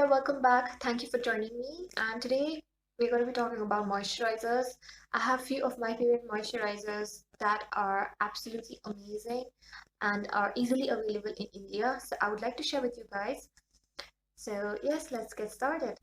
there, welcome back. Thank you for joining me. And today we're going to be talking about moisturizers. I have few of my favorite moisturizers that are absolutely amazing and are easily available in India. So I would like to share with you guys. So yes, let's get started.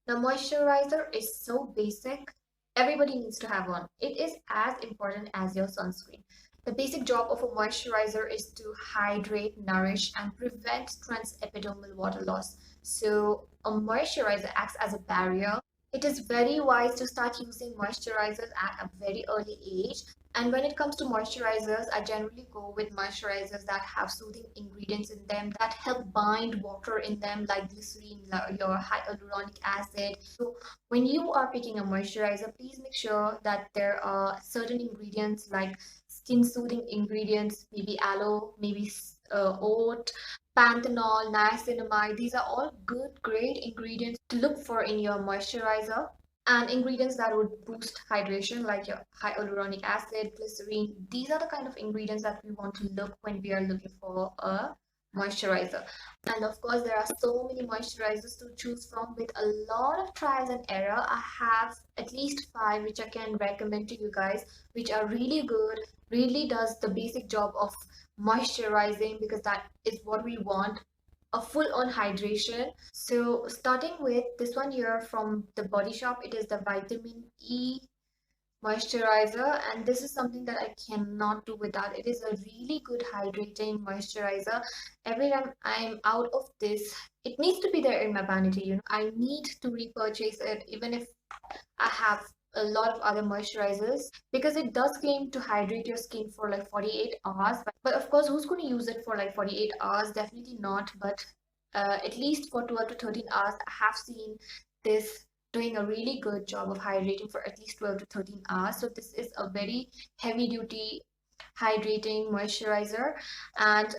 Now, moisturizer is so basic. Everybody needs to have one. It is as important as your sunscreen. The basic job of a moisturizer is to hydrate, nourish, and prevent transepidermal water loss. So, a moisturizer acts as a barrier. It is very wise to start using moisturizers at a very early age. And when it comes to moisturizers, I generally go with moisturizers that have soothing ingredients in them that help bind water in them, like glycerin, your hyaluronic acid. So when you are picking a moisturizer, please make sure that there are certain ingredients like skin soothing ingredients, maybe aloe, maybe oat, panthenol, niacinamide. These are all good, great ingredients to look for in your moisturizer. And ingredients that would boost hydration, like your hyaluronic acid, glycerine. These are the kind of ingredients that we want to look when we are looking for a moisturizer. And of course, there are so many moisturizers to choose from with a lot of trials and error. I have at least five which I can recommend to you guys, which are really good, really does the basic job of moisturizing, because that is what we want, a full on hydration. So starting with this one here from the Body Shop, it is the vitamin E moisturizer, and this is something that I cannot do without. It is a really good hydrating moisturizer. Every time I'm out of this, it needs to be there in my vanity, I need to repurchase it even if I have a lot of other moisturizers, because it does claim to hydrate your skin for like 48 hours. But of course, who's going to use it for like 48 hours? Definitely not. But at least for 12 to 13 hours, I have seen this doing a really good job of hydrating for at least 12 to 13 hours. So this is a very heavy duty hydrating moisturizer, and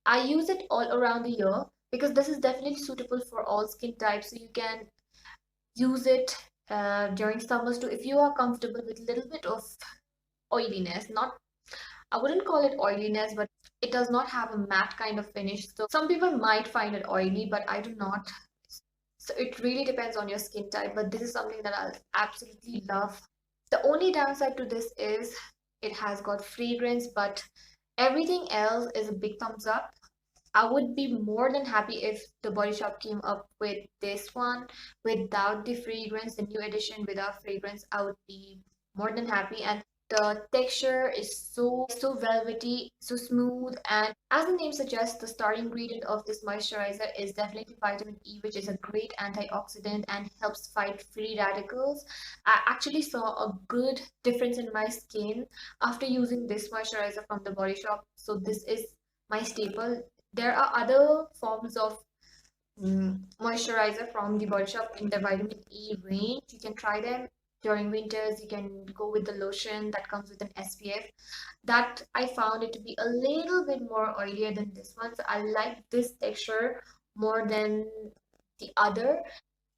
I use it all around the year because this is definitely suitable for all skin types. So you can use it during summers too if you are comfortable with a little bit of oiliness. Not, I wouldn't call it oiliness, but it does not have a matte kind of finish. So some people might find it oily, but I do not. So it really depends on your skin type, but this is something that I absolutely love. The only downside to this is it has got fragrance, but everything else is a big thumbs up. I would be more than happy if the Body Shop came up with this one without the fragrance, the new edition without fragrance. I would be more than happy. And the texture is so velvety, so smooth, and as the name suggests, the star ingredient of this moisturizer is definitely vitamin E, which is a great antioxidant and helps fight free radicals. I actually saw a good difference in my skin after using this moisturizer from the Body Shop. So this is my staple. There are other forms of moisturizer from the Body Shop in the vitamin E range. You can try them during winters. You can go with the lotion that comes with an SPF. That I found it to be a little bit more oilier than this one. So I like this texture more than the other.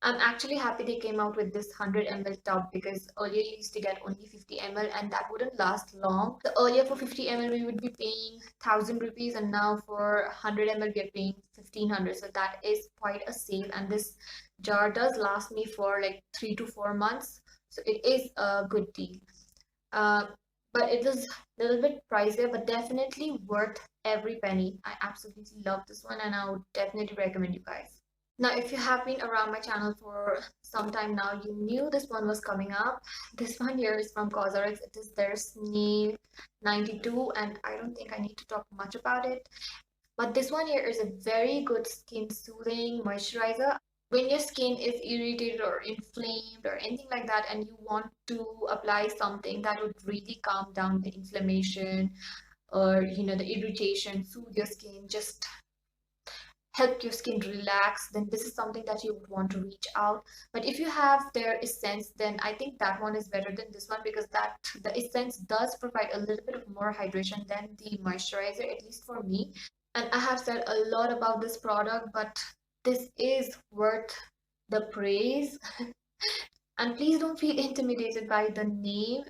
I'm actually happy they came out with this 100 ml tub, because earlier you used to get only 50 ml and that wouldn't last long. So earlier for 50 ml we would be paying 1000 rupees, and now for 100 ml we are paying 1500. So that is quite a sale, and this jar does last me for like 3 to 4 months. So it is a good deal. Uh, but it is a little bit pricier, but definitely worth every penny. I absolutely love this one and I would definitely recommend you guys. Now, if you have been around my channel for some time now, you knew this one was coming up. This one here is from Cosrx. It is their Snail 92, and I don't think I need to talk much about it. But this one here is a very good skin soothing moisturizer. When your skin is irritated or inflamed or anything like that, and you want to apply something that would really calm down the inflammation or the irritation, soothe your skin, just help your skin relax, then this is something that you would want to reach out. But if you have their essence, then I think that one is better than this one, because that the essence does provide a little bit of more hydration than the moisturizer, at least for me. And I have said a lot about this product, but this is worth the praise. And please don't feel intimidated by the name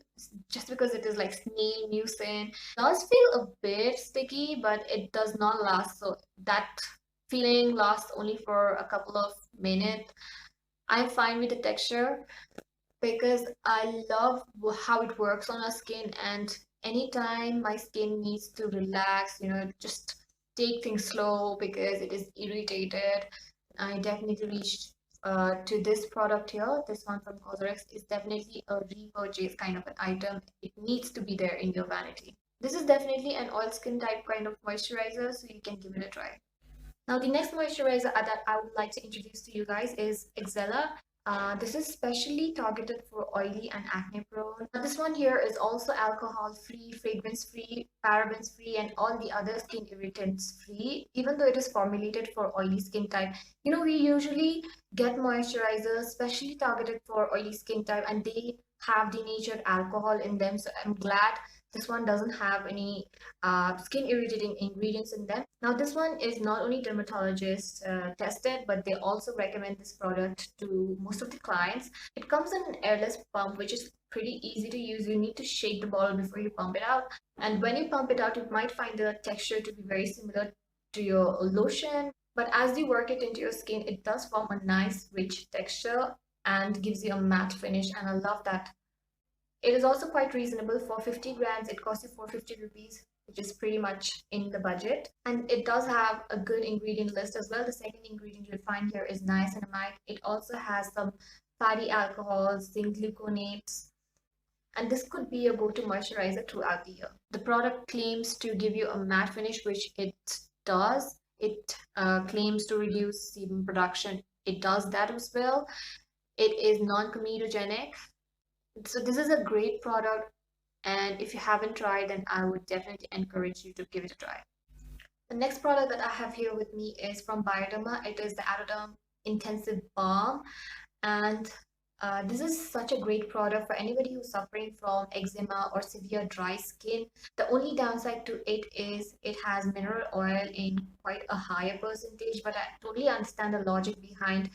just because it is like Snail, Mucin. It does feel a bit sticky, but it does not last. So that feeling lasts only for a couple of minutes. I'm fine with the texture because I love how it works on our skin, and anytime my skin needs to relax, just take things slow because it is irritated, I definitely reach to this product here. This one from Cosrx is definitely a repurchase kind of an item. It needs to be there in your vanity. This is definitely an oil skin type kind of moisturizer, so you can give it a try. Now, the next moisturizer that I would like to introduce to you guys is Exella. This is specially targeted for oily and acne prone. This one here is also alcohol free, fragrance free, parabens free, and all the other skin irritants free, even though it is formulated for oily skin type. We usually get moisturizers specially targeted for oily skin type, and they have denatured alcohol in them. So I'm glad this one doesn't have any skin irritating ingredients in them. Now, this one is not only dermatologists tested, but they also recommend this product to most of the clients. It comes in an airless pump, which is pretty easy to use. You need to shake the bottle before you pump it out. And when you pump it out, you might find the texture to be very similar to your lotion. But as you work it into your skin, it does form a nice, rich texture and gives you a matte finish. And I love that. It is also quite reasonable. For 50 grams, it costs you 450 rupees, which is pretty much in the budget. And it does have a good ingredient list as well. The second ingredient you'll find here is niacinamide. It also has some fatty alcohols, zinc gluconates, and this could be a go-to moisturizer throughout the year. The product claims to give you a matte finish, which it does. It claims to reduce sebum production. It does that as well. It is non-comedogenic. So this is a great product, and if you haven't tried, then I would definitely encourage you to give it a try. The next product that I have here with me is from Bioderma. It is the Atoderm Intensive Balm, and this is such a great product for anybody who's suffering from eczema or severe dry skin. The only downside to it is it has mineral oil in quite a higher percentage, but I totally understand the logic behind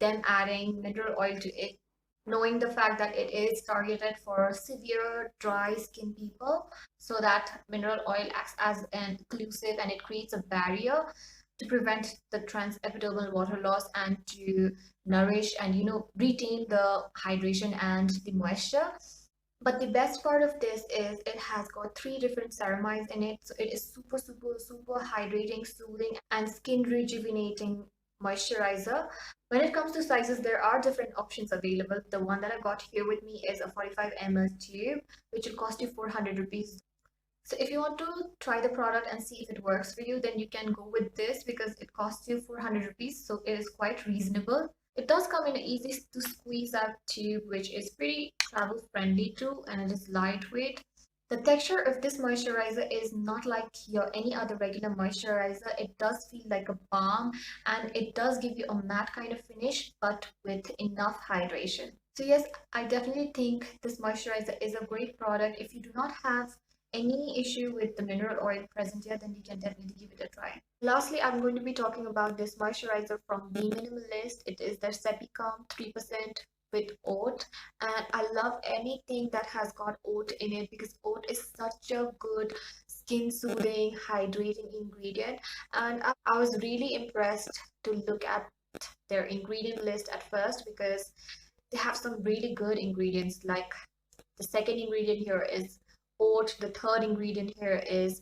them adding mineral oil to it, knowing the fact that it is targeted for severe dry skin people, so that mineral oil acts as an occlusive and it creates a barrier to prevent the transepidermal water loss and to nourish and retain the hydration and the moisture. But the best part of this is it has got 3 different ceramides in it, so it is super super super hydrating, soothing, and skin rejuvenating moisturizer. When it comes to sizes, there are different options available. The one that I got here with me is a 45 ml tube, which will cost you 400 rupees. So if you want to try the product and see if it works for you, then you can go with this because it costs you 400 rupees, so it is quite reasonable. It does come in an easy to squeeze out tube, which is pretty travel friendly too, and it is lightweight. The texture of this moisturizer is not like your any other regular moisturizer. It does feel like a balm, and it does give you a matte kind of finish, but with enough hydration. So yes, I definitely think this moisturizer is a great product. If you do not have any issue with the mineral oil present here, then you can definitely give it a try. Lastly, I'm going to be talking about this moisturizer from the Minimalist. It is their Sepicalm 3% with oat, and I love anything that has got oat in it because oat is such a good skin soothing, hydrating ingredient. And I was really impressed to look at their ingredient list at first because they have some really good ingredients. Like the second ingredient here is oat. The third ingredient here is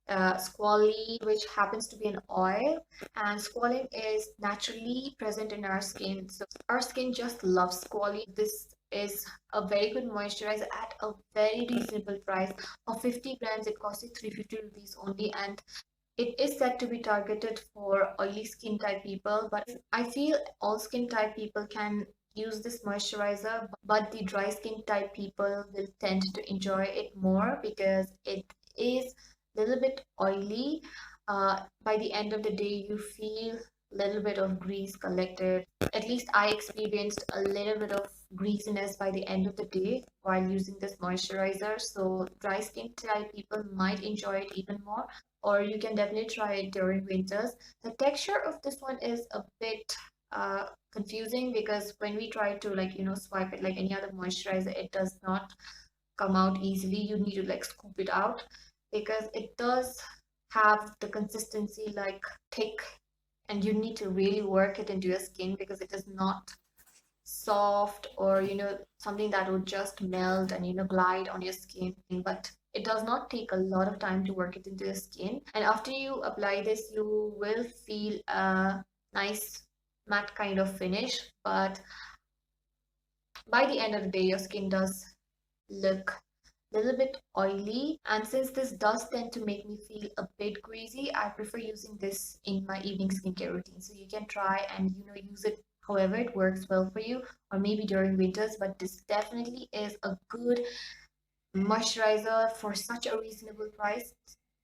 squalene, which happens to be an oil, and squalene is naturally present in our skin, so our skin just loves squalene. This is a very good moisturizer at a very reasonable price. Of 50 grams, it costs you 350 rupees only, and it is said to be targeted for oily skin type people, but I feel all skin type people can use this moisturizer, but the dry skin type people will tend to enjoy it more because it is a little bit oily. By the end of the day, you feel a little bit of grease collected. At least I experienced a little bit of greasiness by the end of the day while using this moisturizer. So dry skin type people might enjoy it even more, or you can definitely try it during winters. The texture of this one is a bit confusing because when we try to swipe it like any other moisturizer, it does not come out easily. You need to scoop it out because it does have the consistency like thick and you need to really work it into your skin because it is not soft or something that would just melt and glide on your skin. But it does not take a lot of time to work it into your skin, and after you apply this you will feel a nice matte kind of finish, but by the end of the day your skin does look little bit oily, and since this does tend to make me feel a bit greasy, I prefer using this in my evening skincare routine. So you can try and use it however it works well for you, or maybe during winters, but this definitely is a good moisturizer for such a reasonable price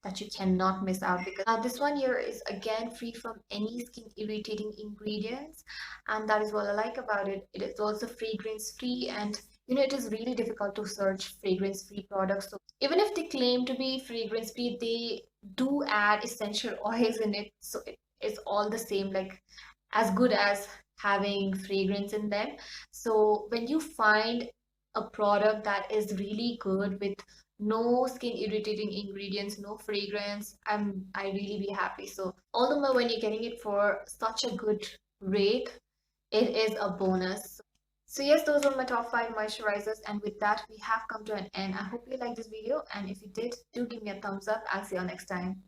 that you cannot miss out. Because this one here is again free from any skin irritating ingredients, and that is what I like about it. It is also fragrance free, and it is really difficult to search fragrance free products. So even if they claim to be fragrance free, they do add essential oils in it, so it is all the same, like as good as having fragrance in them. So when you find a product that is really good with no skin irritating ingredients, no fragrance, I really be happy. So all the more when you're getting it for such a good rate, it is a bonus. So yes, those were my top 5 moisturizers, and with that we have come to an end. I hope you liked this video, and if you did, do give me a thumbs up. I'll see you next time.